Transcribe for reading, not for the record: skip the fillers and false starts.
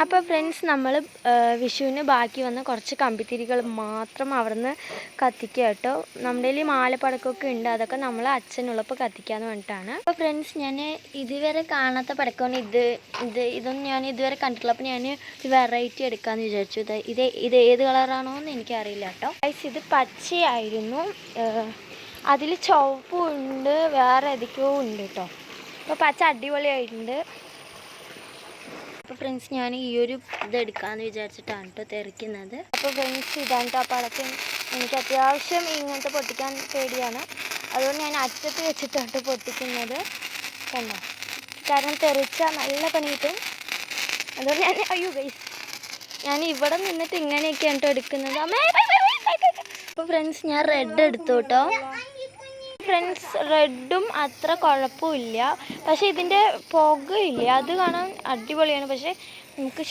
അപ്പോൾ ഫ്രണ്ട്സ് നമ്മൾ വിഷുവിന് ബാക്കി വന്ന കുറച്ച് കമ്പിത്തിരികൾ മാത്രം അവിടുന്ന് കത്തിക്കുക കേട്ടോ. നമ്മുടെ ഈ മാലപ്പടക്കമൊക്കെ ഉണ്ട്, അതൊക്കെ നമ്മൾ അച്ഛനുള്ളപ്പോൾ കത്തിക്കാന്ന് പറഞ്ഞിട്ടാണ്. അപ്പോൾ ഫ്രണ്ട്സ് ഞാൻ ഇതുവരെ കാണാത്ത പടക്കമാണ് ഇതൊന്നും ഞാൻ ഇതുവരെ കണ്ടിട്ടില്ല. അപ്പോൾ ഞാൻ വെറൈറ്റി എടുക്കാമെന്ന് വിചാരിച്ചു. ഇത് ഏത് കളറാണോ എന്ന് എനിക്കറിയില്ല കേട്ടോ. ഇത് പച്ചയായിരുന്നു, അതിൽ ചുവപ്പും ഉണ്ട്, വേറെ ഏതൊക്കെയോ ഉണ്ട് കേട്ടോ. അപ്പോൾ പച്ച അടിപൊളിയായിട്ടുണ്ട്. അപ്പോൾ ഫ്രണ്ട്സ് ഞാൻ ഈ ഒരു ഇതെടുക്കാമെന്ന് വിചാരിച്ചിട്ടാണ് കേട്ടോ തെറിക്കുന്നത്. അപ്പോൾ ഫ്രണ്ട്സ് ഇതാണ് കേട്ടോ പടക്കം. എനിക്ക് അത്യാവശ്യം ഇങ്ങനത്തെ പൊട്ടിക്കാൻ പേടിയാണ്, അതുകൊണ്ട് ഞാൻ അറ്റത്ത് വെച്ചിട്ടാണ് പൊട്ടിക്കുന്നത്. കണ്ടോ, കാരണം തെറിച്ചാൽ നല്ല പണി കിട്ടും. അതുകൊണ്ട് ഞാൻ ഇവിടെ നിന്നിട്ട് ഇങ്ങനെയൊക്കെയാണ് കേട്ടോ എടുക്കുന്നത്. അപ്പോൾ ഫ്രണ്ട്സ് ഞാൻ റെഡ് എടുത്തു കേട്ടോ. ഫ്രണ്ട്സ് റെഡും അത്ര കുഴപ്പമില്ല, പക്ഷേ ഇതിൻ്റെ പുകയില്ല, അത് കാണാൻ അടിപൊളിയാണ്. പക്ഷേ നമുക്ക്